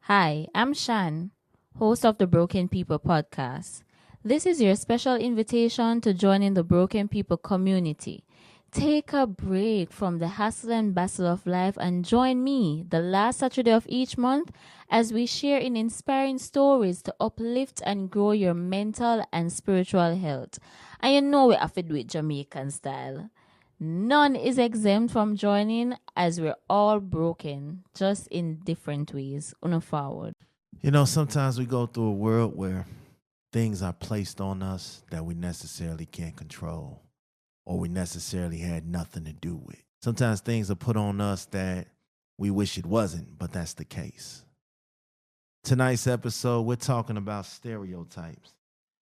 Hi, I'm Shan, host of the Broken People podcast. This is your special invitation to join in the Broken People community. Take a break from the hustle and bustle of life and join me the last Saturday of each month as we share in inspiring stories to uplift and grow your mental and spiritual health. And you know we have to do it Jamaican style. None is exempt from joining as we're all broken, just in different ways. On forward. Sometimes we go through a world where things are placed on us that we necessarily can't control or we necessarily had nothing to do with. Sometimes things are put on us that we wish it wasn't, but that's the case. Tonight's episode, we're talking about stereotypes.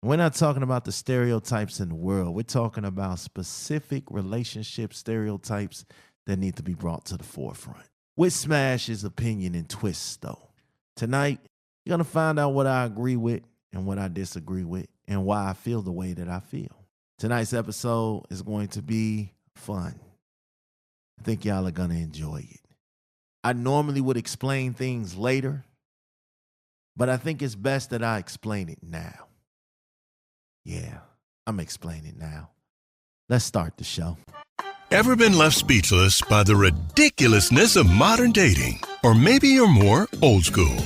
We're not talking about the stereotypes in the world. We're talking about specific relationship stereotypes that need to be brought to the forefront. With Smash's opinion and twists, though. Tonight, you're going to find out what I agree with and what I disagree with and why I feel the way that I feel. Tonight's episode is going to be fun. I think y'all are going to enjoy it. I normally would explain things later, but I think it's best that I explain it now. Yeah, I'm explaining now. Let's start the show. Ever been left speechless by the ridiculousness of modern dating? Or maybe you're more old school.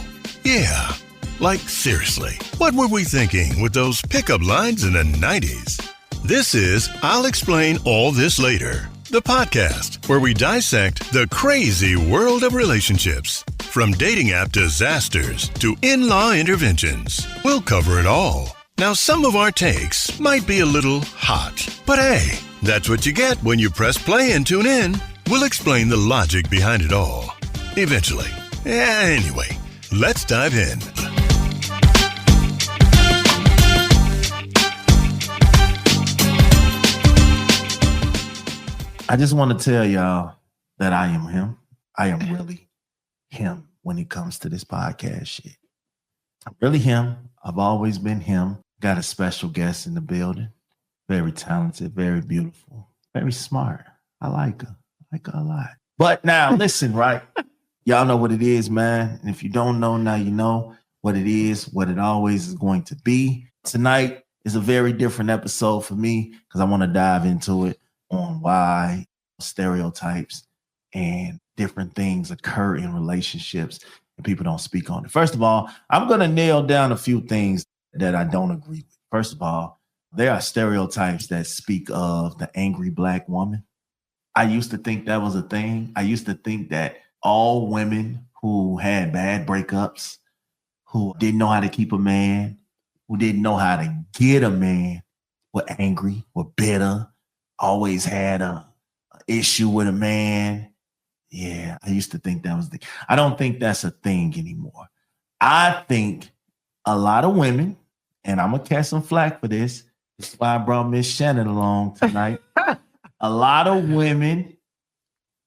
Yeah, like seriously, what were we thinking with those pickup lines in the 90s? This is I'll Explain All This Later, the podcast where we dissect the crazy world of relationships. From dating app disasters to in-law interventions, we'll cover it all. Now, some of our takes might be a little hot, but hey, that's what you get when you press play and tune in. We'll explain the logic behind it all. Eventually. Anyway, let's dive in. I just want to tell y'all that I am him. I am really him when it comes to this podcast shit. I'm really him. I've always been him. Got a special guest in the building. Very talented, very beautiful, very smart. I like her. I like her a lot. But now, listen, right? Y'all know what it is, man. And if you don't know, now you know what it is, what it always is going to be. Tonight is a very different episode for me because I want to dive into it on why stereotypes and different things occur in relationships and people don't speak on it. First of all, I'm going to nail down a few things that I don't agree with. First of all, there are stereotypes that speak of the angry Black woman. I used to think that was a thing. I used to think that all women who had bad breakups, who didn't know how to keep a man, who didn't know how to get a man, were angry, were bitter, always had a issue with a man. Yeah, I used to think that was the. I don't think that's a thing anymore. I think a lot of women, and I'm going to catch some flack for this. This is why I brought Miss Shannon along tonight. A lot of women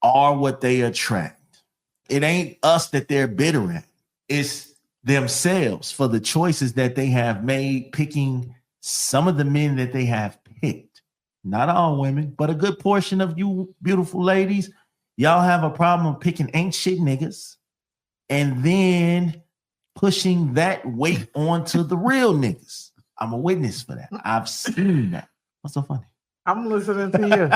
are what they attract. It ain't us that they're bitter at. It's themselves for the choices that they have made, picking some of the men that they have picked. Not all women, but a good portion of you beautiful ladies, y'all have a problem picking ain't shit niggas and then pushing that weight onto the real niggas. I'm a witness for that. I've seen that. What's so funny? I'm listening to you.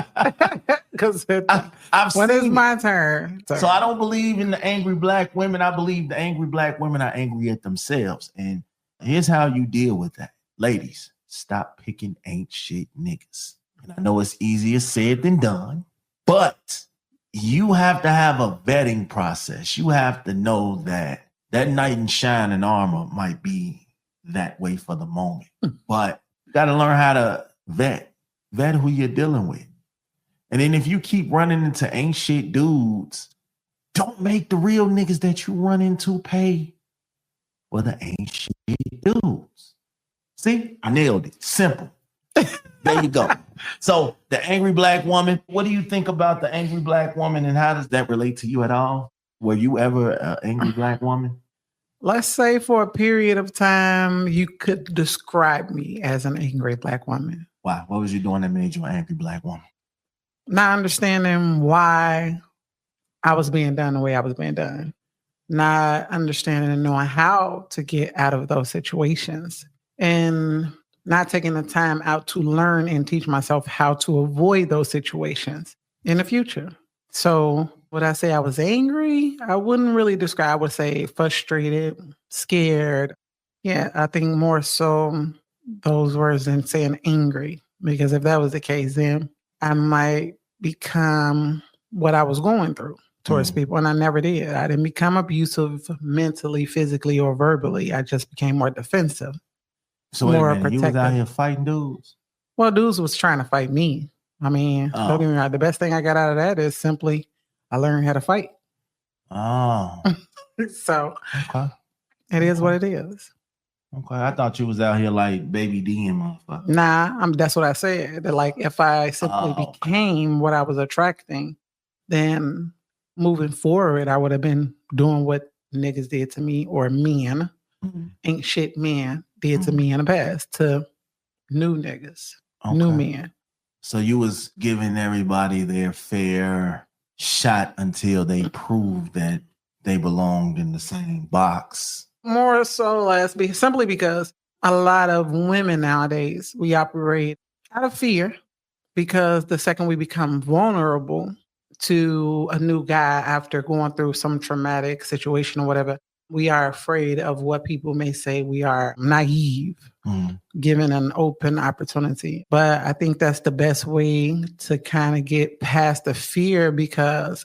Because when it's my turn. So I don't believe in the angry Black women. I believe the angry Black women are angry at themselves. And here's how you deal with that. Ladies, stop picking ain't shit niggas. And I know it's easier said than done, but you have to have a vetting process. You have to know that knight in shining armor might be that way for the moment, but you got to learn how to vet who you're dealing with. And then if you keep running into ain't shit dudes, don't make the real niggas that you run into pay for the ain't shit dudes. See, I nailed it. Simple. There you go. So the angry Black woman, what do you think about the angry Black woman and how does that relate to you at all? Were you ever an angry Black woman? Let's say for a period of time, you could describe me as an angry Black woman. Why? What was you doing that made you an angry Black woman? Not understanding why I was being done the way I was being done. not understanding and knowing how to get out of those situations, and not taking the time out to learn and teach myself how to avoid those situations in the future. So would I say I was angry? I wouldn't really describe, I would say frustrated, scared. Yeah, I think more so those words than saying angry. Because if that was the case, then I might become what I was going through towards people. And I never did. I didn't become abusive mentally, physically, or verbally. I just became more defensive. So wait a more minute, you was out protective. here fighting dudes? Well, dudes was trying to fight me. I mean, don't get me wrong. The best thing I got out of that is simply I learned how to fight. Oh, So okay. it is what it is. Okay, I thought you was out here like baby D and motherfucker. Nah, that's what I said. That like if I simply became what I was attracting, then moving forward, I would have been doing what niggas did to me, or men, ain't shit men did to me in the past to new niggas, new men. So you was giving everybody their fair shot until they proved that they belonged in the same box. More so less, simply because a lot of women nowadays, we operate out of fear, because the second we become vulnerable to a new guy after going through some traumatic situation or whatever, we are afraid of what people may say. We are naive, given an open opportunity. But I think that's the best way to kind of get past the fear,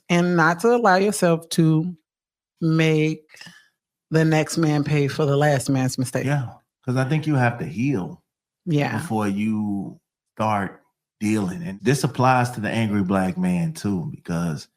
and not to allow yourself to make the next man pay for the last man's mistake. Yeah, because I think you have to heal before you start dealing. And this applies to the angry black man too, because,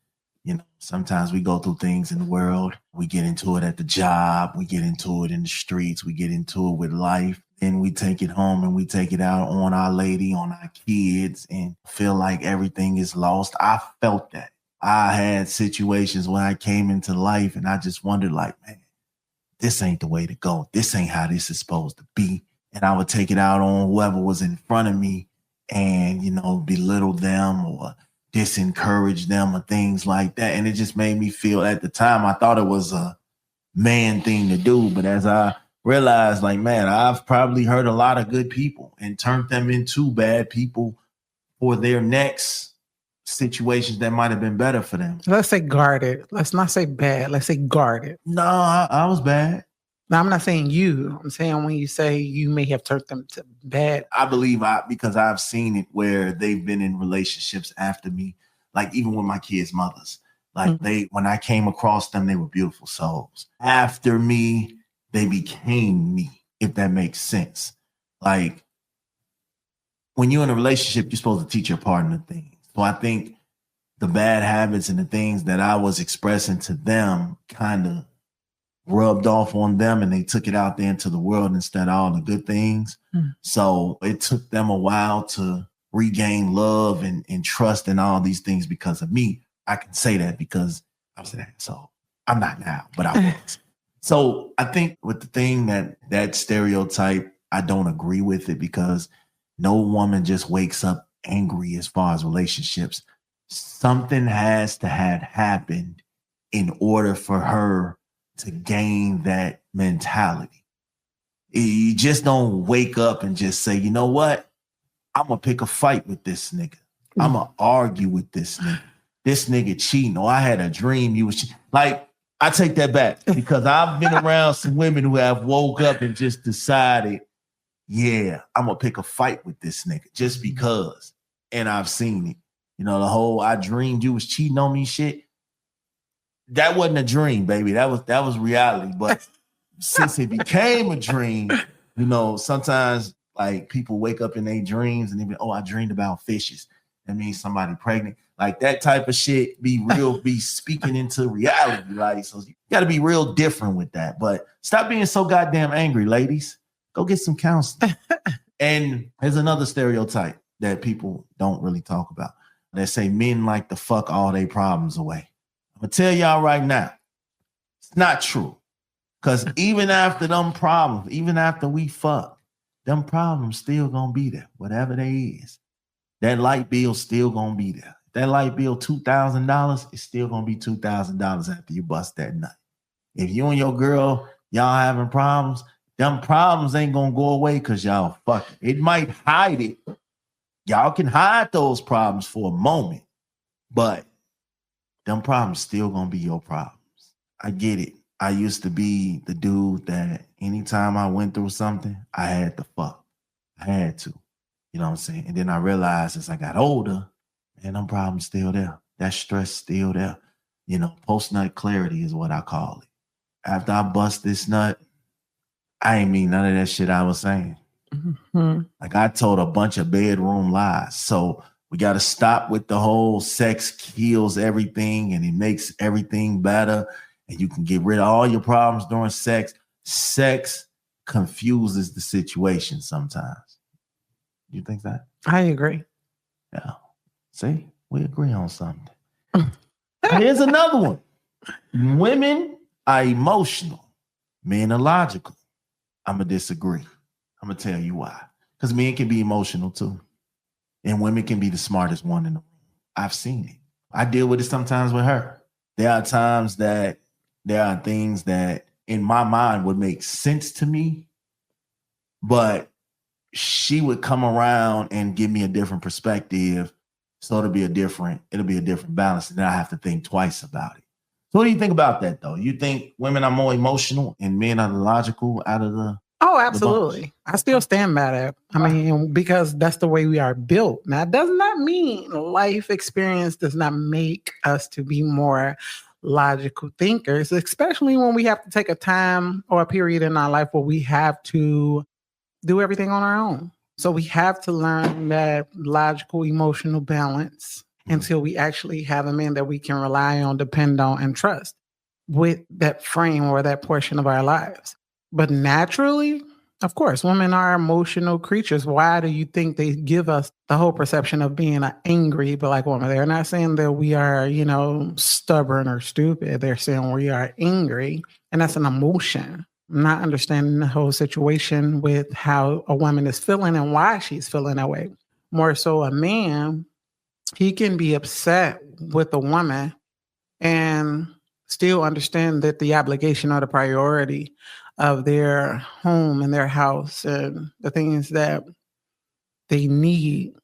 you know, sometimes we go through things in the world. We get into it at the job. We get into it in the streets. We get into it with life. Then we take it home and we take it out on our lady, on our kids, and feel like everything is lost. I felt that. I had situations when I came into life and I just wondered, like, man, this ain't the way to go. This ain't how this is supposed to be. And I would take it out on whoever was in front of me and, you know, belittle them or disencourage them or things like that. And it just made me feel, at the time, I thought it was a man thing to do. But as I realized, like, man, I've probably hurt a lot of good people and turned them into bad people for their next situations that might have been better for them. Let's say guarded. Let's not say bad. Let's say guarded. No, I was bad. Now, I'm not saying you. I'm saying when you say you may have turned them to bad. I believe because I've seen it where they've been in relationships after me, like even with my kids' mothers. Like when I came across them, they were beautiful souls. After me, they became me, if that makes sense. Like when you're in a relationship, you're supposed to teach your partner things. So I think the bad habits and the things that I was expressing to them kind of rubbed off on them, and they took it out there into the world instead of all the good things. So it took them a while to regain love and trust and all these things because of me. I can say that because I was an asshole. I'm not now, but I was. So I think with the thing that stereotype, I don't agree with it, because no woman just wakes up angry as far as relationships. Something has to have happened in order for her to gain that mentality. You just don't wake up and just say, you know what? I'm going to pick a fight with this nigga. I'm going to argue with this nigga. This nigga cheating. Or I had a dream you was cheating. Like, I take that back, because I've been around some women who have woke up and just decided, yeah, I'm going to pick a fight with this nigga just because. And I've seen it. You know, the whole I dreamed you was cheating on me shit. That wasn't a dream, baby. That was reality. But since it became a dream, you know, sometimes like people wake up in their dreams and they be, oh, I dreamed about fishes. That means somebody pregnant. Like that type of shit be speaking into reality. Like, so you got to be real different with that. But stop being so goddamn angry, ladies. Go get some counseling. And there's another stereotype that people don't really talk about. They say men like to fuck all their problems away. I'm going to tell y'all right now, it's not true. Because even after them problems, even after we fuck, them problems still going to be there, whatever they is. That light bill still going to be there. That light bill, $2,000, it's still going to be $2,000 after you bust that nut. If you and your girl, y'all having problems, them problems ain't gonna go away because y'all fuck it. It might hide it. Y'all can hide those problems for a moment, but them problems still gonna be your problems. I get it. I used to be the dude that anytime I went through something, I had to fuck. I had to. You know what I'm saying? And then I realized as I got older, man, them problems still there. That stress still there. You know, post-nut clarity is what I call it. After I bust this nut, I ain't mean none of that shit I was saying. Mm-hmm. Like I told a bunch of bedroom lies. So we got to stop with the whole sex kills everything and it makes everything better. And you can get rid of all your problems during sex. Sex confuses the situation sometimes. You think that? I agree. Yeah. See, we agree on something. Here's another one. Women are emotional. Men are logical. I'm going to disagree. I'm going to tell you why. Because men can be emotional too. And women can be the smartest one in the room. I've seen it. I deal with it sometimes with her. There are times that there are things that in my mind would make sense to me, but she would come around and give me a different perspective. So it'll be a different balance. And then I have to think twice about it. So what do you think about that though? You think women are more emotional and men are logical out of the... Oh, absolutely. I still stand by that. I mean, because that's the way we are built. Now, it does not mean life experience does not make us to be more logical thinkers, especially when we have to take a time or a period in our life where we have to do everything on our own. So we have to learn that logical, emotional balance until we actually have a man that we can rely on, depend on, and trust with that frame or that portion of our lives. But naturally, of course, women are emotional creatures. Why do you think they give us the whole perception of being an angry black woman? They're not saying that we are, stubborn or stupid. They're saying we are angry, and that's an emotion. Not understanding the whole situation with how a woman is feeling and why she's feeling that way. More so a man, he can be upset with a woman and still understand that the obligation or the priority of their home and their house and the things that they need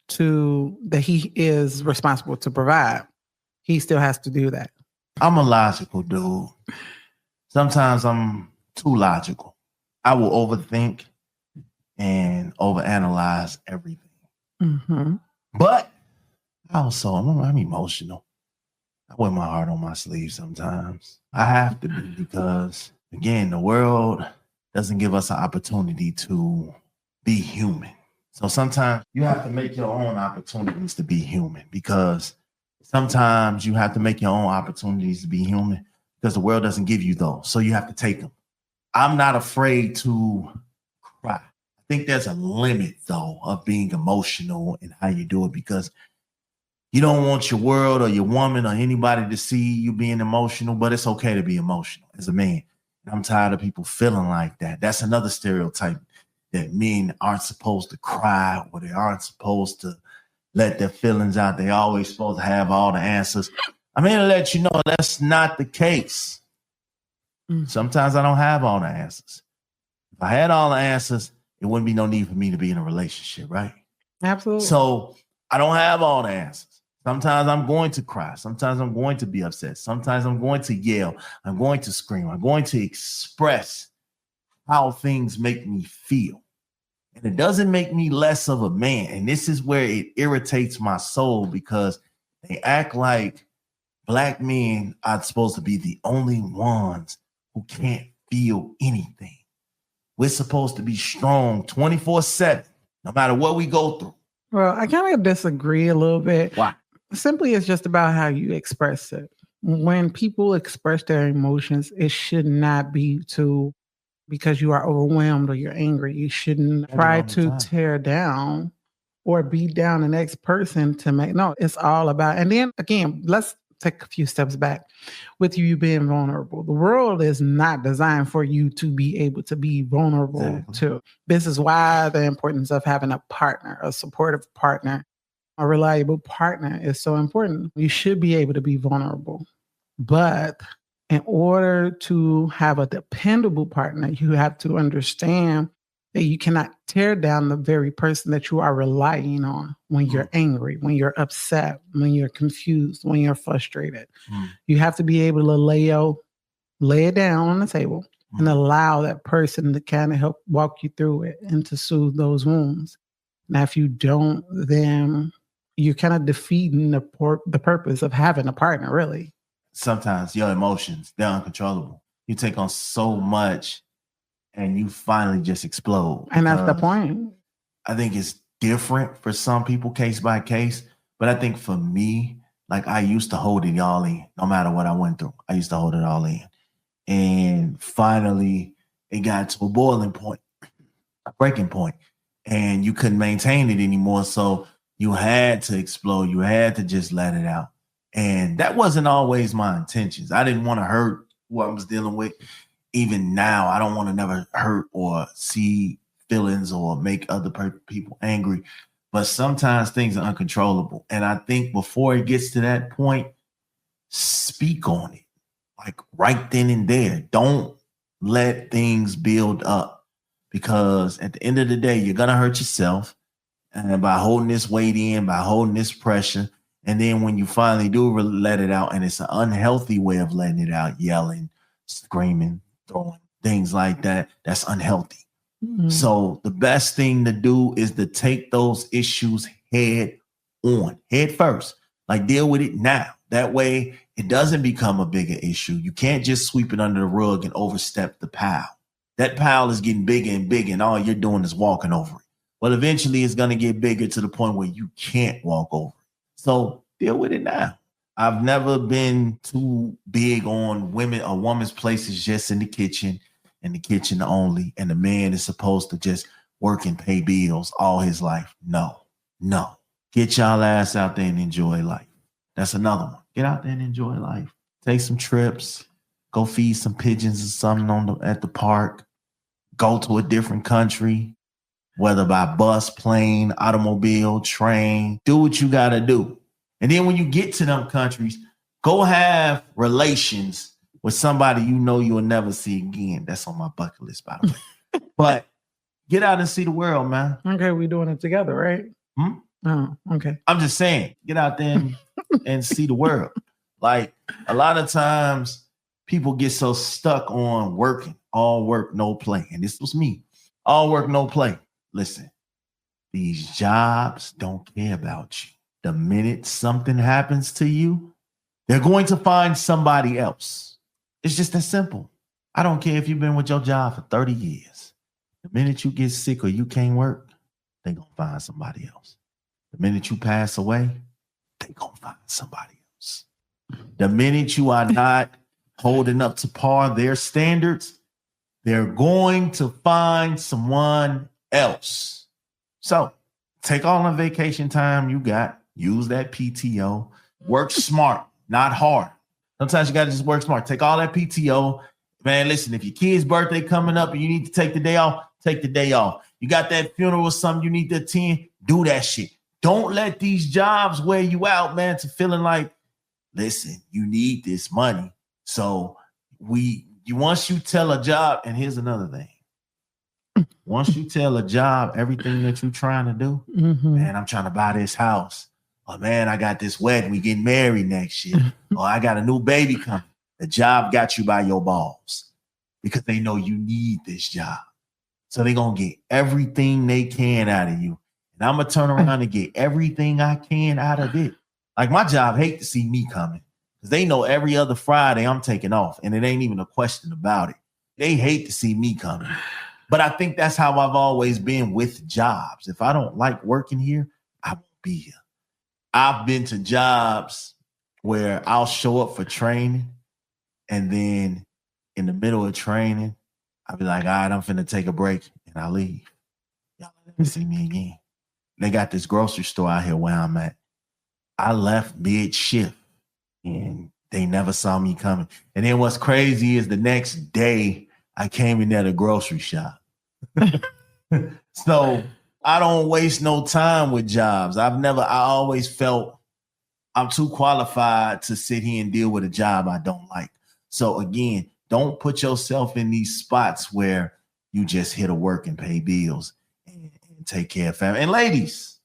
that he is responsible to provide, he still has to do that. I'm a logical dude. Sometimes I'm too logical. I will overthink and overanalyze everything. Mm-hmm. But also, I'm emotional. I wear my heart on my sleeve sometimes. I have to be because, again, the world doesn't give us an opportunity to be human. So sometimes you have to make your own opportunities to be human because sometimes you have to make your own opportunities to be human because the world doesn't give you those. So you have to take them. I'm not afraid to cry. I think there's a limit, though, of being emotional and how you do it because you don't want your world or your woman or anybody to see you being emotional, but it's okay to be emotional as a man. And I'm tired of people feeling like that. That's another stereotype, that men aren't supposed to cry or they aren't supposed to let their feelings out. They always supposed to have all the answers. I'm here to let you know that's not the case. Sometimes I don't have all the answers. If I had all the answers, it wouldn't be no need for me to be in a relationship, right? Absolutely. So I don't have all the answers. Sometimes I'm going to cry. Sometimes I'm going to be upset. Sometimes I'm going to yell. I'm going to scream. I'm going to express how things make me feel. And it doesn't make me less of a man. And this is where it irritates my soul because they act like Black men are supposed to be the only ones who can't feel anything. We're supposed to be strong 24/7, no matter what we go through. Well, I kind of disagree a little bit. Why? Simply, it's just about how you express it. When people express their emotions, it should not be because you are overwhelmed or you're angry. You shouldn't try to tear down or beat down the next person no, it's all about, and then again, let's take a few steps back with you being vulnerable. The world is not designed for you to be able to be vulnerable too. This is why the importance of having a partner, a supportive partner, a reliable partner is so important. You should be able to be vulnerable, but in order to have a dependable partner, you have to understand that you cannot tear down the very person that you are relying on when you're angry, when you're upset, when you're confused, when you're frustrated. You have to be able to lay it down on the table and allow that person to kind of help walk you through it and to soothe those wounds. Now, if you don't, then you're kind of defeating the purpose of having a partner, really. Sometimes your emotions, they're uncontrollable. You take on so much and you finally just explode. And that's the point. I think it's different for some people, case by case. But I think for me, like I used to hold it all in, no matter what I went through. I used to hold it all in. And finally, it got to a boiling point, a breaking point, and you couldn't maintain it anymore. So you had to explode. You had to just let it out. And that wasn't always my intentions. I didn't want to hurt who I was dealing with. Even now, I don't want to never hurt or see feelings or make other people angry. But sometimes things are uncontrollable. And I think before it gets to that point, speak on it. Like right then and there. Don't let things build up. Because at the end of the day, you're going to hurt yourself. And by holding this weight in, by holding this pressure, and then when you finally do let it out, and it's an unhealthy way of letting it out, yelling, screaming, throwing things like that, that's unhealthy. So the best thing to do is to take those issues head first, like deal with it now. That way it doesn't become a bigger issue. You can't just sweep it under the rug and overstep the pile. That pile is getting bigger and bigger, and all you're doing is walking over it. Well, eventually it's going to get bigger to the point where you can't walk over it. So deal with it now. I've never been too big on a woman's place is just in the kitchen and the kitchen only. And the man is supposed to just work and pay bills all his life. No. Get y'all ass out there and enjoy life. That's another one. Get out there and enjoy life. Take some trips. Go feed some pigeons or something at the park. Go to a different country, whether by bus, plane, automobile, train. Do what you got to do. And then when you get to them countries, go have relations with somebody you know you'll never see again. That's on my bucket list, by the way. But get out and see the world, man. Okay, we're doing it together, right? Oh, okay. I'm just saying, get out there and see the world. Like a lot of times people get so stuck on working, all work, no play. And this was me, all work, no play. Listen, these jobs don't care about you. The minute something happens to you, they're going to find somebody else. It's just that simple. I don't care if you've been with your job for 30 years. The minute you get sick or you can't work, they're going to find somebody else. The minute you pass away, they're going to find somebody else. The minute you are not holding up to par their standards, they're going to find someone else. So take all the vacation time you got. Use that PTO. Work smart, not hard. Sometimes you got to just work smart. Take all that PTO. Man, listen, if your kid's birthday coming up and you need to take the day off, take the day off. You got that funeral or something you need to attend, do that shit. Don't let these jobs wear you out, man, to feeling like, listen, you need this money. So once you tell a job, and here's another thing. Once you tell a job everything that you're trying to do, man, I'm trying to buy this house. Oh, man, I got this wedding. We getting married next year. Or I got a new baby coming. The job got you by your balls because they know you need this job. So they're going to get everything they can out of you. And I'm going to turn around and get everything I can out of it. Like my job hate to see me coming because they know every other Friday I'm taking off. And it ain't even a question about it. They hate to see me coming. But I think that's how I've always been with jobs. If I don't like working here, I won't be here. I've been to jobs where I'll show up for training and then in the middle of training, I'll be like, all right, I'm finna take a break and I leave. Y'all never see me again. They got this grocery store out here where I'm at. I left mid-shift and they never saw me coming. And then what's crazy is the next day I came in at a grocery shop. So I don't waste no time with jobs. I always felt I'm too qualified to sit here and deal with a job I don't like. So again, don't put yourself in these spots where you just here to work and pay bills and take care of family. And ladies,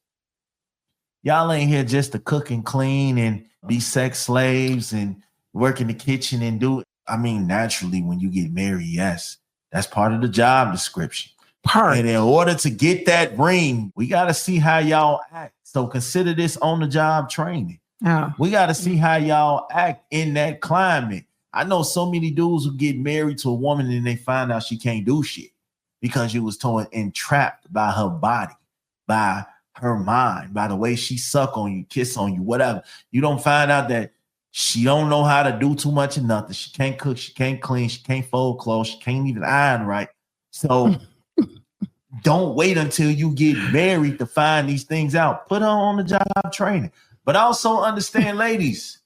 y'all ain't here just to cook and clean and be sex slaves and work in the kitchen and do it. I mean, naturally, when you get married, yes, that's part of the job description. And in order to get that ring, we got to see how y'all act. So consider this on the job training. We got to see how y'all act in that climate. I know so many dudes who get married to a woman and they find out she can't do shit because you was told entrapped by her body, by her mind, by the way she suck on you, kiss on you, whatever. You don't find out that she don't know how to do too much of nothing. She can't cook, she can't clean, she can't fold clothes, she can't even iron right. So don't wait until you get married to find these things out. Put her on the job training. But also understand, ladies,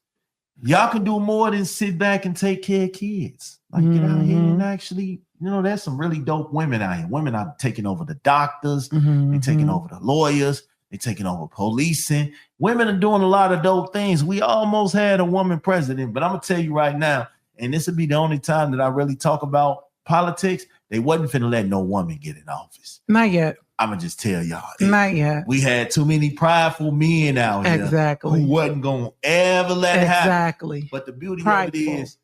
y'all can do more than sit back and take care of kids. Like get out here and actually, there's some really dope women out here. Women are taking over the doctors, they're taking over the lawyers, they're taking over policing. Women are doing a lot of dope things. We almost had a woman president, but I'm gonna tell you right now, and this will be the only time that I really talk about politics. They wasn't finna let no woman get in office. Not yet. I'm gonna just tell y'all. Not yet. We had too many prideful men out here. Exactly. Who wasn't gonna ever let it happen. Exactly. But the beauty of it is,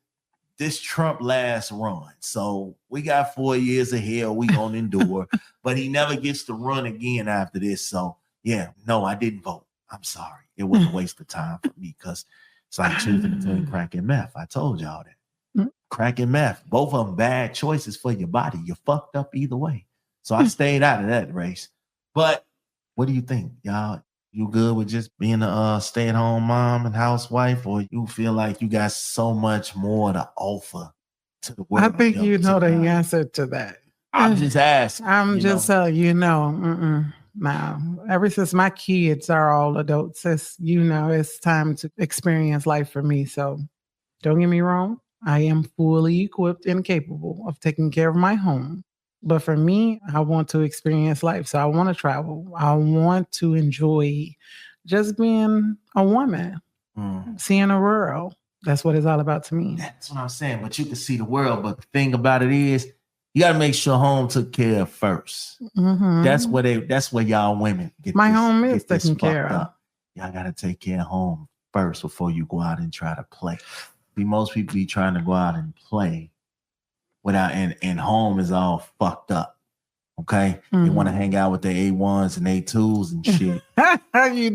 this Trump last run. So we got 4 years of hell we gonna endure. But he never gets to run again after this. So yeah, no, I didn't vote. I'm sorry. It was a waste of time for me because it's like choosing between crack and meth. I told y'all that. Crack and meth, both of them bad choices for your body. You're fucked up either way. So I stayed out of that race. But what do you think, y'all? You good with just being a stay-at-home mom and housewife, or you feel like you got so much more to offer to the world? I think you know the answer to that. I'm just asking. I'm just telling you, no. Ever since my kids are all adults, it's time to experience life for me. So don't get me wrong. I am fully equipped and capable of taking care of my home. But for me, I want to experience life. So I want to travel. I want to enjoy just being a woman, seeing the world. That's what it's all about to me. That's what I'm saying. But you can see the world. But the thing about it is, you got to make sure home took care of first. That's where y'all women get my home is taken care of. Y'all got to take care of home first before you go out and try to play. See, most people be trying to go out and play without, and home is all fucked up. Okay? They want to hang out with their A1s and A2s and shit. I'm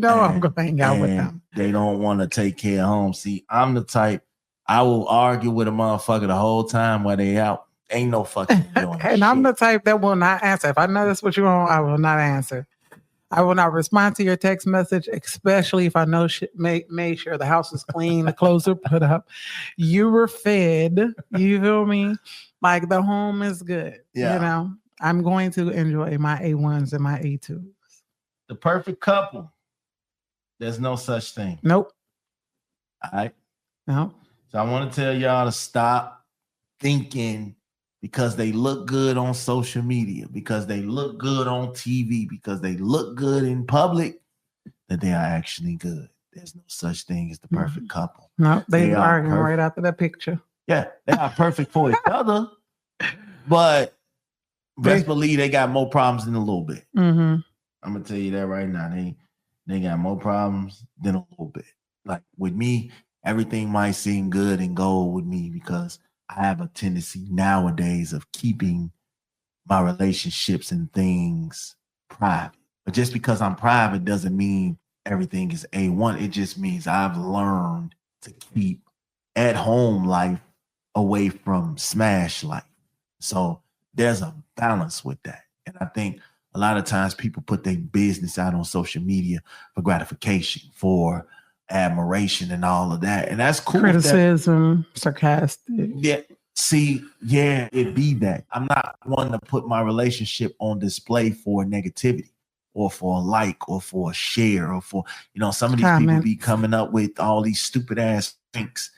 going to hang out with them. They don't want to take care of home. See, I'm the type, I will argue with a motherfucker the whole time while they out. Ain't no fucking doing And shit. I'm the type that will not answer. If I know that's what you want, I will not answer. I will not respond to your text message, especially if I know made sure the house is clean, the clothes are put up, you were fed. You feel me? Like the home is good. Yeah. I'm going to enjoy my A1s and my A2s. The perfect couple. There's no such thing. Nope. All right. No. So I want to tell y'all to stop thinking because they look good on social media, because they look good on TV, because they look good in public, that they are actually good. There's no such thing as the perfect couple. No, they are arguing right after that picture. Yeah, they are perfect for each other, but best believe they got more problems than a little bit. I'm gonna tell you that right now. They got more problems than a little bit. Like with me, everything might seem good and gold with me because I have a tendency nowadays of keeping my relationships and things private. But just because I'm private doesn't mean everything is A1. It just means I've learned to keep at-home life away from smash life. So there's a balance with that. And I think a lot of times people put their business out on social media for gratification, for admiration and all of that. And that's cool. Criticism, sarcastic. Yeah. See, yeah, it be that. I'm not one to put my relationship on display for negativity or for a like or for a share or for, some of these people be coming up with all these stupid ass things.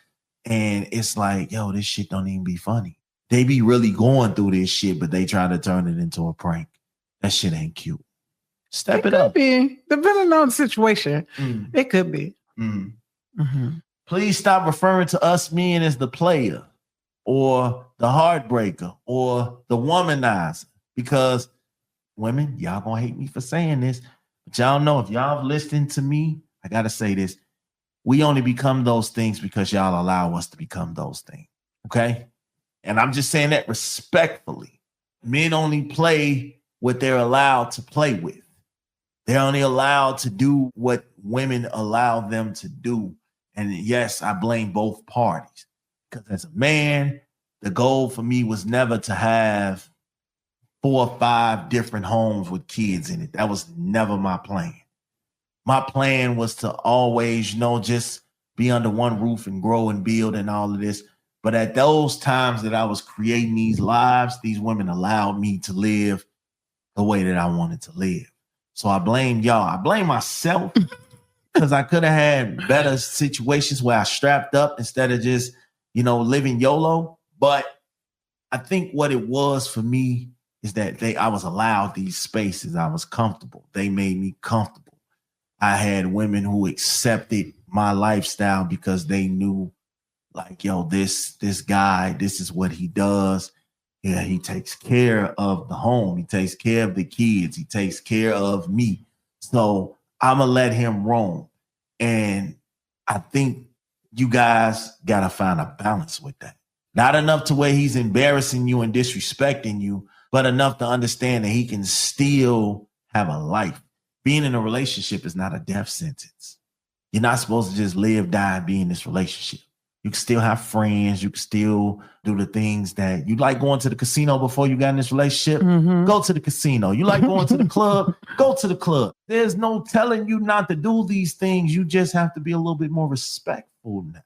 And it's like, yo, this shit don't even be funny. They be really going through this shit, but they try to turn it into a prank. That shit ain't cute. Step it up. It could be, depending on the situation. It could be. Please stop referring to us men as the player. or the heartbreaker or the womanizer. Because women, y'all gonna hate me for saying this, but y'all know if y'all listening to me, I gotta say this. We only become those things because y'all allow us to become those things. Okay? And I'm just saying that respectfully. Men only play what they're allowed to play with. They're only allowed to do what women allow them to do. And yes, I blame both parties. Because as a man, the goal for me was never to have 4 or 5 different homes with kids in it. That was never my plan. My plan was to always, just be under one roof and grow and build and all of this. But at those times that I was creating these lives, these women allowed me to live the way that I wanted to live. So I blame y'all. I blame myself because I could have had better situations where I strapped up instead of just, living YOLO. But I think what it was for me is that I was allowed these spaces. I was comfortable. They made me comfortable. I had women who accepted my lifestyle because they knew, like, this guy, this is what he does. Yeah, he takes care of the home. He takes care of the kids. He takes care of me. So I'm going to let him roam. And I think you guys got to find a balance with that. Not enough to where he's embarrassing you and disrespecting you, but enough to understand that he can still have a life. Being in a relationship is not a death sentence. You're not supposed to just live, die, and be in this relationship. You can still have friends. You can still do the things that you like. Going to the casino before you got in this relationship. Mm-hmm. Go to the casino. You like going to the club. Go to the club. There's no telling you not to do these things. You just have to be a little bit more respectful now.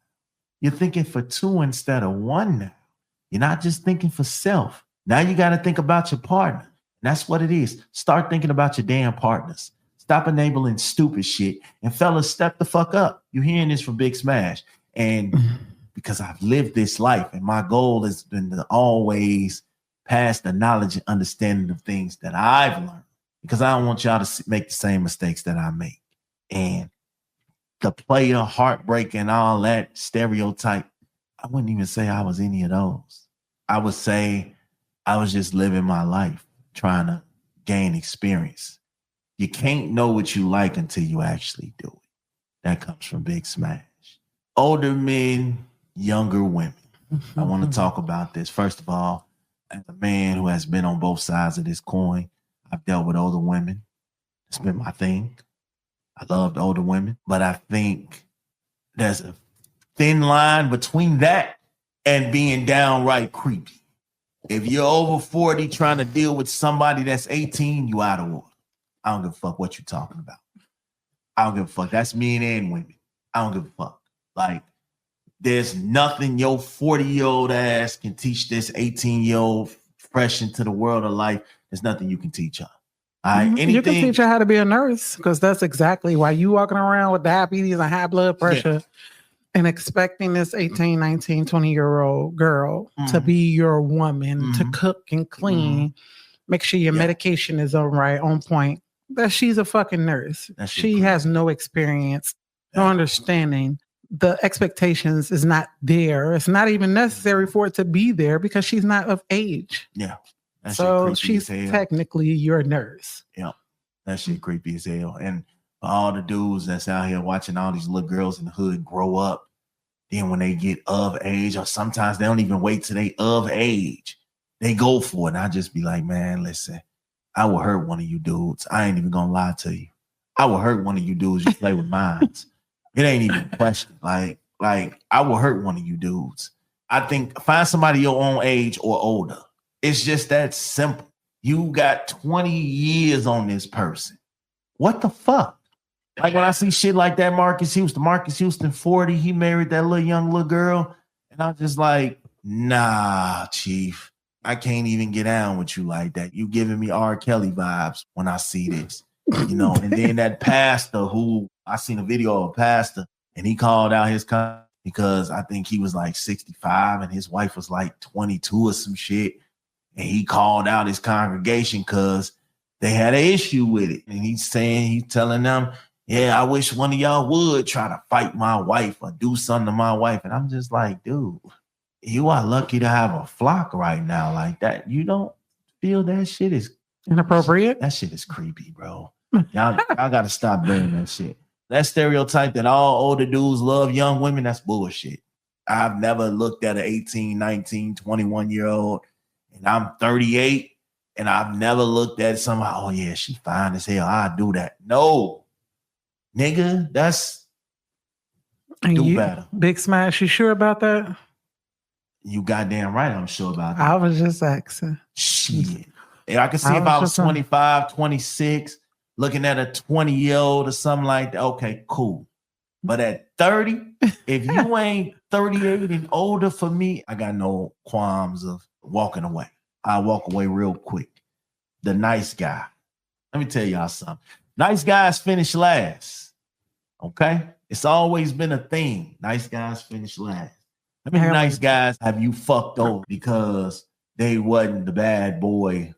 You're thinking for 2 instead of 1 now. You're not just thinking for self. Now you got to think about your partner. And that's what it is. Start thinking about your damn partners. Stop enabling stupid shit. And fellas, step the fuck up. You're hearing this from Big Smash. And because I've lived this life, and my goal has been to always pass the knowledge and understanding of things that I've learned, because I don't want y'all to make the same mistakes that I make. And the player, heartbreak, and all that stereotype, I wouldn't even say I was any of those. I would say I was just living my life, trying to gain experience. You can't know what you like until you actually do it. That comes from Big Smash. Older men, younger women. I want to talk about this. First of all, as a man who has been on both sides of this coin, I've dealt with older women. It's been my thing. I loved older women, but I think there's a thin line between that and being downright creepy. If you're over 40 trying to deal with somebody that's 18, you out of order. I don't give a fuck what you're talking about. I don't give a fuck. That's men and women. I don't give a fuck. Like, there's nothing your 40-year-old ass can teach this 18-year-old fresh into the world of life. There's nothing you can teach her. All right? Mm-hmm. You can teach her how to be a nurse, because that's exactly why you walking around with diabetes and high blood pressure and expecting this 18, 19, 20-year-old girl to be your woman, to cook and clean, make sure your medication is on point. That she's a fucking nurse. She has no experience, no understanding. The expectations is not there. It's not even necessary for it to be there because she's not of age. Yeah. So she's technically your nurse. Yeah. That shit creepy as hell. And for all the dudes that's out here watching all these little girls in the hood grow up, then when they get of age, or sometimes they don't even wait till they of age, they go for it. And I just be like, man, listen, I will hurt one of you dudes. I ain't even gonna lie to you. I will hurt one of you dudes you play with minds. It ain't even a question. Like I will hurt one of you dudes. I think find somebody your own age or older. It's just that simple. You got 20 years on this person. What the fuck? Like when I see shit like that, Marcus Houston 40, he married that young little girl. And I'm just like, nah, Chief, I can't even get down with you like that. You giving me R. Kelly vibes when I see this. And then that pastor who I seen a video of a pastor, and he called out his because I think he was like 65 and his wife was like 22 or some shit. And he called out his congregation because they had an issue with it. And he's telling them, yeah, I wish one of y'all would try to fight my wife or do something to my wife. And I'm just like, dude, You are lucky to have a flock right now like that. You don't feel that shit is inappropriate? That shit is creepy, bro. Y'all gotta stop doing that shit. That stereotype that all older dudes love young women, that's bullshit. I've never looked at an 18, 19, 21-year-old, and I'm 38, and I've never looked at somehow, oh yeah, she fine as hell. I do that. No, nigga, that's do better. Big Smash, you sure about that? You goddamn right, I'm sure about that. I was just asking. Shit. I can see if I was 25, 26, looking at a 20-year-old or something like that. Okay, cool. But at 30, if you ain't 38 and older for me, I got no qualms of walking away. I walk away real quick. The nice guy. Let me tell y'all something. Nice guys finish last. Okay? It's always been a thing. Nice guys finish last. How many nice guys have you fucked over because they wasn't the bad boy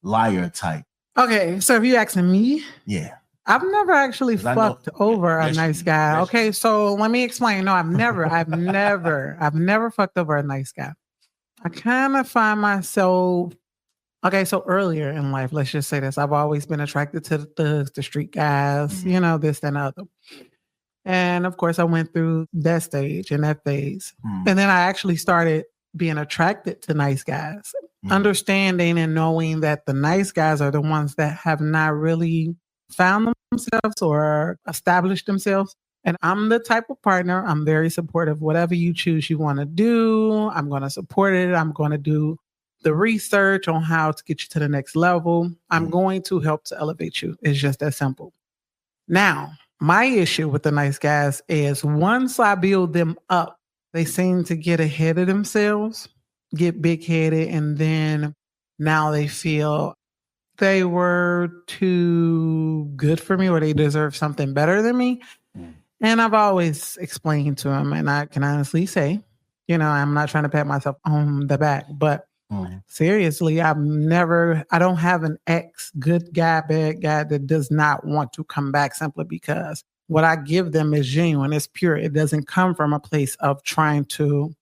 liar type? Okay, so if you asking me, yeah, I've never actually fucked over a nice guy. Okay, so let me explain. No, I've never fucked over a nice guy. I kind of find myself, okay, so earlier in life, let's just say this, I've always been attracted to the thugs, the street guys, you know, this and other. And of course, I went through that stage and that phase. And then I actually started being attracted to nice guys, understanding and knowing that the nice guys are the ones that have not really found themselves or established themselves. And I'm the type of partner, I'm very supportive. Whatever you choose you want to do, I'm going to support it. I'm going to do the research on how to get you to the next level. I'm going to help to elevate you. It's just that simple. Now, my issue with the nice guys is once I build them up, they seem to get ahead of themselves, get big-headed, and then now they feel they were too good for me or they deserve something better than me. And I've always explained to them, and I can honestly say, you know, I'm not trying to pat myself on the back, but seriously, I don't have an ex, good guy, bad guy that does not want to come back simply because what I give them is genuine, it's pure. It doesn't come from a place of trying to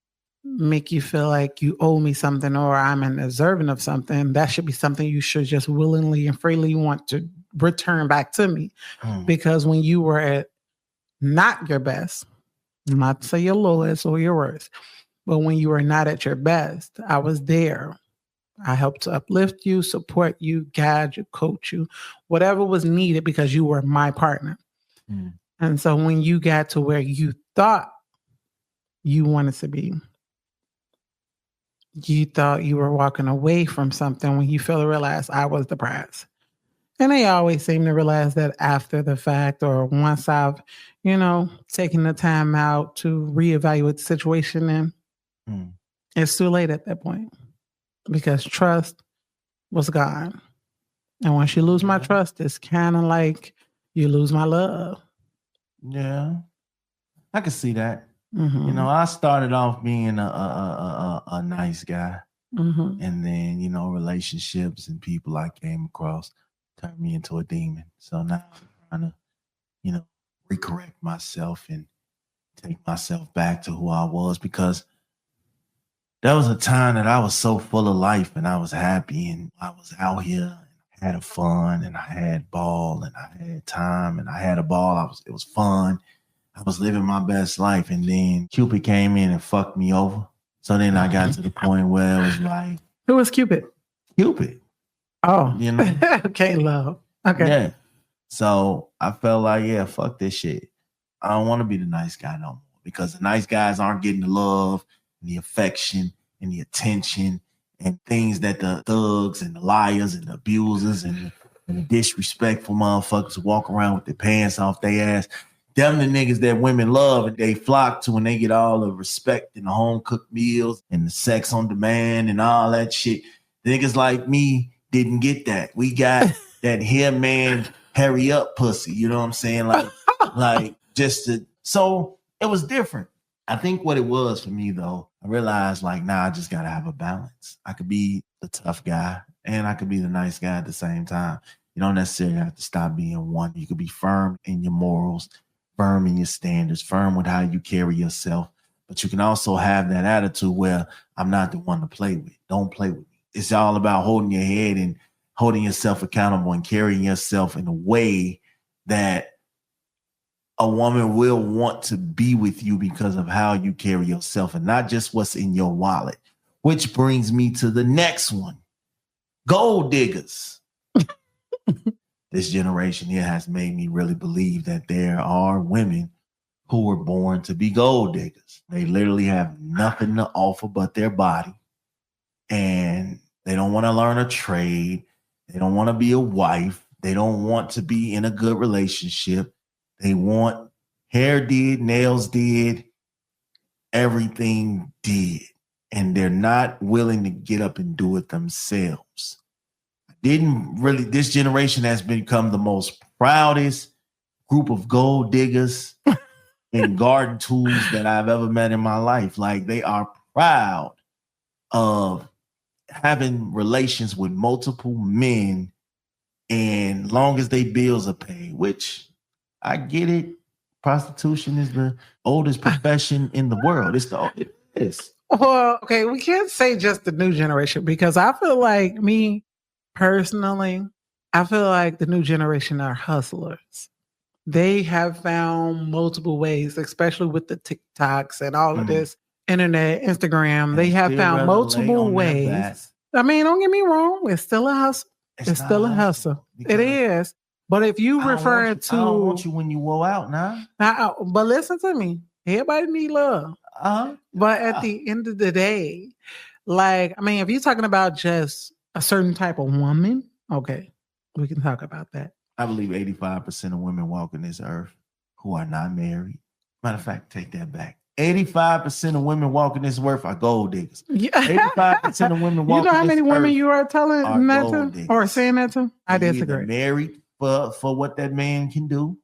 make you feel like you owe me something or I'm deserving of something. That should be something you should just willingly and freely want to return back to me. Because when you were at not your best, not to say your lowest or your worst, but when you were not at your best, I was there. I helped to uplift you, support you, guide you, coach you, whatever was needed because you were my partner. And so when you got to where you thought you wanted to be, you thought you were walking away from something when you failed to realize I was the prize. And they always seem to realize that after the fact or once I've, you know, taken the time out to reevaluate the situation, and it's too late at that point because trust was gone. And once you lose my trust, it's kind of like you lose my love. Yeah, I can see that. You know, I started off being a nice guy. And then, you know, relationships and people I came across turned me into a demon. So now I'm trying to, you know, recorrect myself and take myself back to who I was, because there was a time that I was so full of life and I was happy and I was out here and had fun and I had ball and I had time and I had a ball. It was fun. I was living my best life, and then Cupid came in and fucked me over. So then I got to the point where it was like, who was Cupid? Cupid. Oh, you know. Okay, love. Okay. Yeah. So I felt like, yeah, fuck this shit. I don't want to be the nice guy no more, because the nice guys aren't getting the love and the affection and the attention and things that the thugs and the liars and the abusers and the disrespectful motherfuckers walk around with their pants off their ass. Them the niggas that women love and they flock to, and they get all the respect and the home cooked meals and the sex on demand and all that shit. Niggas like me didn't get that. We got that here man, hurry up pussy. You know what I'm saying? Like just to, so it was different. I think what it was for me though, I realized like, nah, I just gotta have a balance. I could be the tough guy and I could be the nice guy at the same time. You don't necessarily have to stop being one. You could be firm in your morals, firm in your standards, firm with how you carry yourself, But you can also have that attitude where I'm not the one to play with. Don't play with me. It's all about holding your head and holding yourself accountable and carrying yourself in a way that a woman will want to be with you because of how you carry yourself and not just what's in your wallet. Which brings me to the next one. Gold diggers. This generation here has made me really believe that there are women who were born to be gold diggers. They literally have nothing to offer but their body. And they don't want to learn a trade. They don't want to be a wife. They don't want to be in a good relationship. They want hair did, nails did, everything did. And they're not willing to get up and do it themselves. This generation has become the most proudest group of gold diggers and garden tools that I've ever met in my life. Like, they are proud of having relations with multiple men, and long as they bills are paid, which I get it. Prostitution is the oldest profession in the world. It is. Well, okay, we can't say just the new generation, because I feel like, me personally, I feel like the new generation are hustlers. They have found multiple ways, especially with the TikToks and all of this internet, Instagram. They have found multiple ways. I mean, don't get me wrong. It's still a hustle. It's still a hustle. It is. But if you refer to... I don't want you when you woe out now. But listen to me. Everybody need love. But at the end of the day, like, I mean, if you're talking about just a certain type of woman, okay, we can talk about that. I believe 85% of women walking this earth who are not married. Matter of fact, take that back. 85% of women walking this earth are gold diggers. Yeah. 85% of women walking this earth. You know how many women you are telling that to or saying that to? I disagree. Married for what that man can do,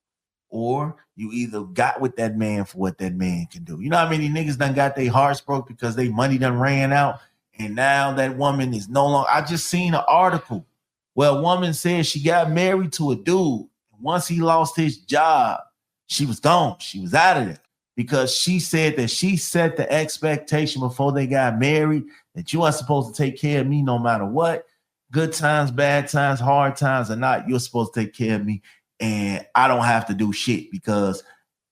or you either got with that man for what that man can do. You know how many niggas done got their hearts broke because they money done ran out, and now that woman is no longer... I just seen an article where a woman said she got married to a dude. Once he lost his job, she was gone. She was out of there because she said that she set the expectation before they got married that you are supposed to take care of me no matter what. Good times, bad times, hard times or not, you're supposed to take care of me, and I don't have to do shit because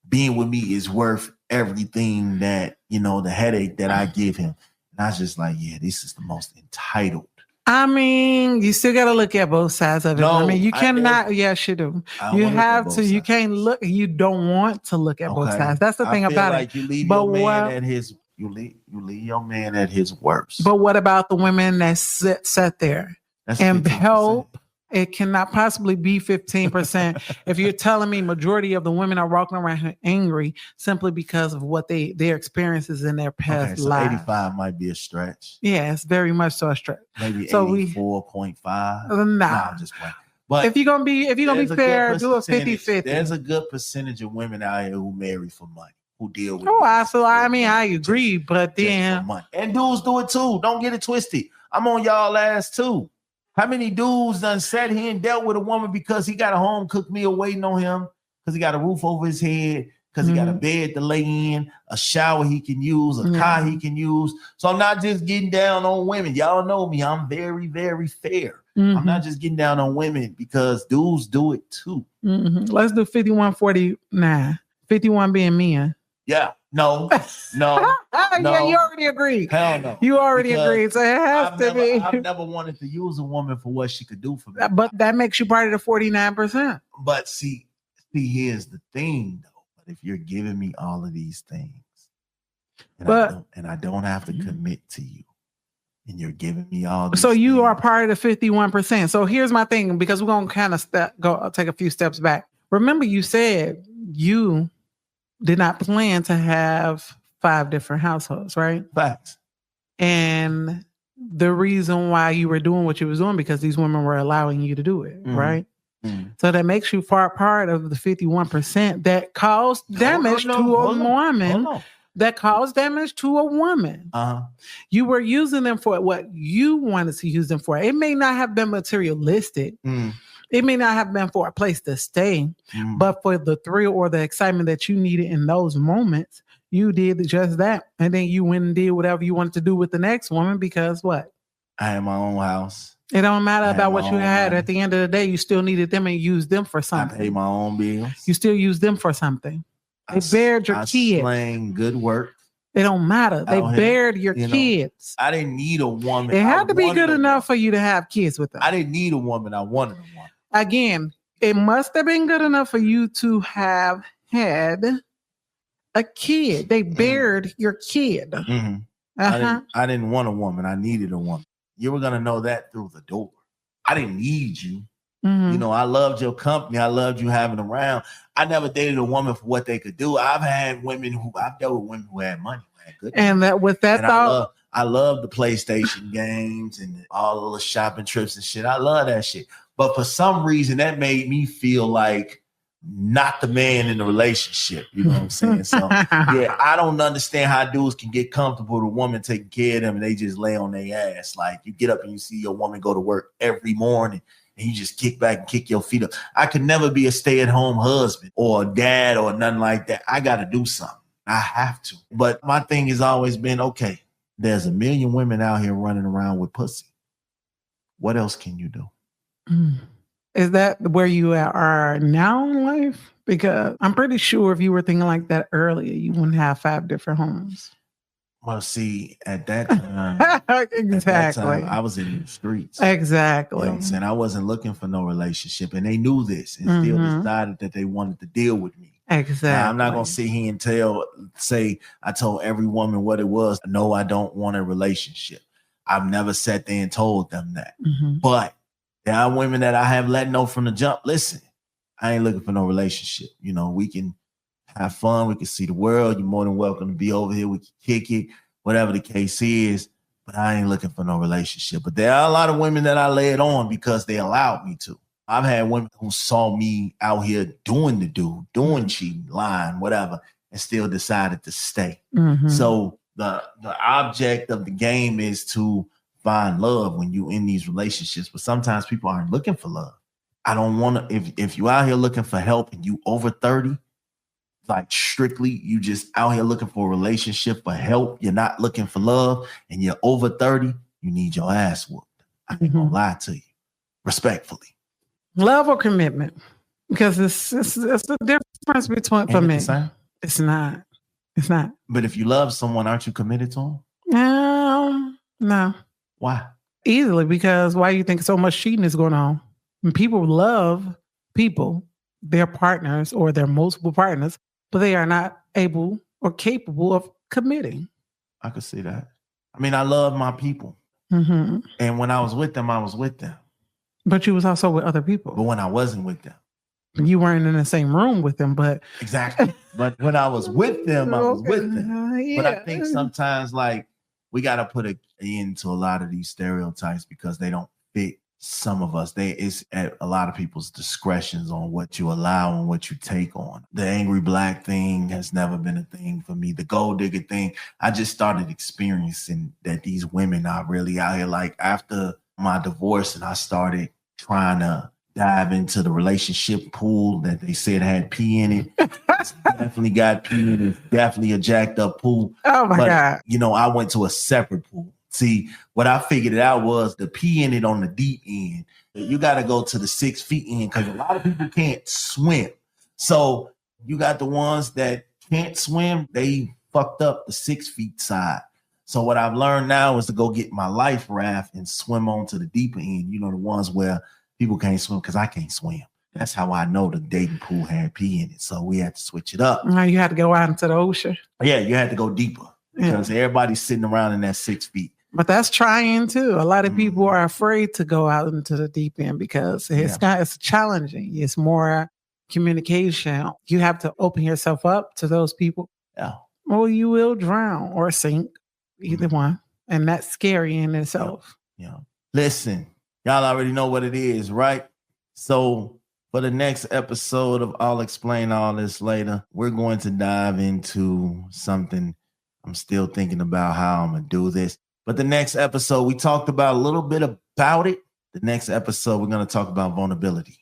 being with me is worth everything that, you know, the headache that I give him. And I was just like, yeah, this is the most entitled. I mean, you still got to look at both sides of it. No, I mean, you cannot. Yes, you do. You have to. You can't look. You don't want to look at both sides. That's the thing about it. You leave your man at his. You leave your man at his worst. But what about the women that sat there and help? It cannot possibly be 15%. If you're telling me majority of the women are walking around here angry simply because of what their experiences in their past lives. 85 might be a stretch. Yeah, it's very much so a stretch. Maybe 84.5. Nah, I'm just playing. But if you're gonna be fair, do a 50-50. There's a good percentage of women out here who marry for money, who deal with. I agree, but then and dudes do it too. Don't get it twisted. I'm on y'all ass too. How many dudes done sat here and dealt with a woman because he got a home cooked meal waiting on him, because he got a roof over his head, because he got a bed to lay in, a shower he can use, a car he can use. So I'm not just getting down on women. Y'all know me. I'm very, very fair. I'm not just getting down on women because dudes do it too. Let's do 51-49. 51 being men. Yeah. No. Yeah, you already agreed. Hell no. You already agreed. So it has to be. I've never wanted to use a woman for what she could do for me. But that makes you part of the 49%. But see, here's the thing though. But if you're giving me all of these things, and I don't have to commit to you, and you're giving me all these so you things, are part of the 51%. So here's my thing, because we're gonna kind of take a few steps back. Remember, you said you did not plan to have 5 different households, right? Facts. And the reason why you were doing what you was doing because these women were allowing you to do it, right? So that makes you part of the 51% that caused damage to a woman. That caused damage to a woman. You were using them for what you wanted to use them for. It may not have been materialistic. It may not have been for a place to stay, but for the thrill or the excitement that you needed in those moments, You did just that. And then you went and did whatever you wanted to do with the next woman because what? I had my own house. It don't matter I had about my what you own had. money. At the end of the day, you still needed them and used them for I something. paid my own bills. You still use them for something. They bared your kids. Slang good work. It don't matter. They bared your kids. I didn't need a woman. It had to be good enough for you to have kids with them. I didn't need a woman. I wanted a woman. Again, it must have been good enough for you to have had a kid. They bared your kid. Mm-hmm. I didn't want a woman. I needed a woman. You were going to know that through the door. I didn't need you. Mm-hmm. You know, I loved your company. I loved you having around. I never dated a woman for what they could do. I've dealt with women who had money, who had good money. And that with that thought, I love the PlayStation games and all the shopping trips and shit. I love that shit. But for some reason, that made me feel like not the man in the relationship. You know what I'm saying? So yeah, I don't understand how dudes can get comfortable with a woman taking care of them and they just lay on their ass. Like you get up and you see your woman go to work every morning and you just kick back and kick your feet up. I could never be a stay-at-home husband or a dad or nothing like that. I got to do something. I have to. But my thing has always been, okay, there's a million women out here running around with pussy. What else can you do? Is that where you are now in life? Because I'm pretty sure if you were thinking like that earlier, you wouldn't have 5 different homes. Well, see, at that time, exactly. I was in the streets. Exactly. You know what I'm saying? I wasn't looking for no relationship, and they knew this and still decided that they wanted to deal with me. Exactly. Now, I'm not going to sit here and say I told every woman what it was. No, I don't want a relationship. I've never sat there and told them that. But there are women that I have let know from the jump. Listen, I ain't looking for no relationship. You know, we can have fun. We can see the world. You're more than welcome to be over here. We can kick it, whatever the case is. But I ain't looking for no relationship. But there are a lot of women that I led on because they allowed me to. I've had women who saw me out here doing doing cheating, lying, whatever, and still decided to stay. So the object of the game is to find love when you in these relationships. But sometimes people aren't looking for love. I don't want to, if you out here looking for help and you over 30, like strictly, you just out here looking for a relationship for help. You're not looking for love and you're over 30, you need your ass whooped. I ain't gonna lie to you. Respectfully. Love or commitment? Because it's the difference between for me. It's not. It's not. But if you love someone, aren't you committed to them? No. Why? Easily, because why do you think so much cheating is going on? When people love people, their partners or their multiple partners, but they are not able or capable of committing. I could see that. I mean, I love my people. And when I was with them, I was with them. But you was also with other people. But when I wasn't with them. You weren't in the same room with them, but... Exactly. But when I was with them, I was with them. Yeah. But I think sometimes, like, we got to put an end to a lot of these stereotypes because they don't fit some of us. It's at a lot of people's discretions on what you allow and what you take on. The angry black thing has never been a thing for me. The gold digger thing, I just started experiencing that these women are really out here. Like after my divorce and I started trying to dive into the relationship pool that they said had pee in it. It's definitely got pee in it. It's definitely a jacked up pool. Oh my God. You know, I went to a separate pool. See, what I figured out was the pee in it on the deep end. You got to go to the 6 feet end because a lot of people can't swim. So you got the ones that can't swim, they fucked up the 6 feet side. So what I've learned now is to go get my life raft and swim on to the deeper end. You know, the ones where people can't swim because I can't swim. That's how I know the dating pool had pee in it. So we had to switch it up. Now you had to go out into the ocean. Yeah, you had to go deeper because everybody's sitting around in that 6 feet. But that's trying too. A lot of people are afraid to go out into the deep end because it's challenging. It's more communication. You have to open yourself up to those people. Yeah. Or you will drown or sink, either one. And that's scary in itself. Yeah. Listen, y'all already know what it is, right? So for the next episode of I'll Explain All This Later, we're going to dive into something. I'm still thinking about how I'm going to do this. But the next episode, we talked about a little bit about it. The next episode, we're going to talk about vulnerability.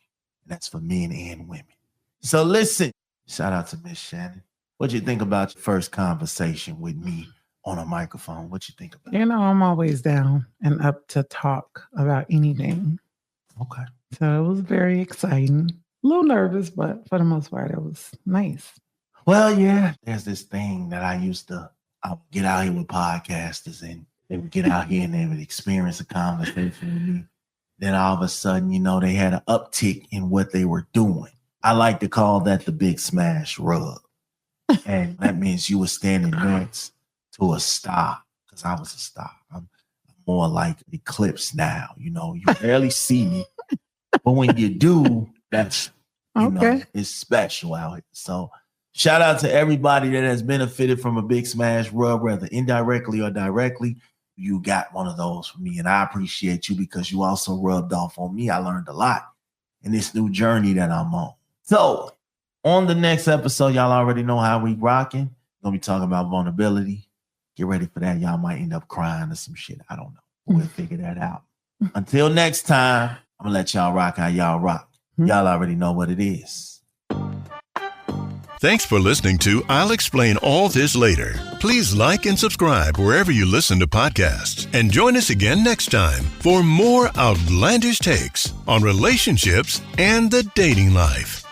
That's for men and women. So listen, shout out to Miss Shannon. What'd you think about your first conversation with me on a microphone? What you think about it? You know, I'm always down and up to talk about anything. Okay. So it was very exciting. A little nervous, but for the most part, it was nice. Well, yeah, there's this thing that I would get out here with podcasters and they would get out here and they would experience a conversation with me. Then all of a sudden, you know, they had an uptick in what they were doing. I like to call that the big smash rub. And that means you were standing next to a star, because I was a star. I'm more like Eclipse now. You know, you barely see me, but when you do, that's, you know, it's special out here. So shout out to everybody that has benefited from a big smash rub, whether indirectly or directly. You got one of those from me, and I appreciate you because you also rubbed off on me. I learned a lot in this new journey that I'm on. So on the next episode, y'all already know how we rocking. We're going to be talking about vulnerability. Get ready for that. Y'all might end up crying or some shit. I don't know. We'll figure that out. Until next time, I'm going to let y'all rock how y'all rock. Y'all already know what it is. Thanks for listening to I'll Explain All This Later. Please like and subscribe wherever you listen to podcasts. And join us again next time for more outlandish takes on relationships and the dating life.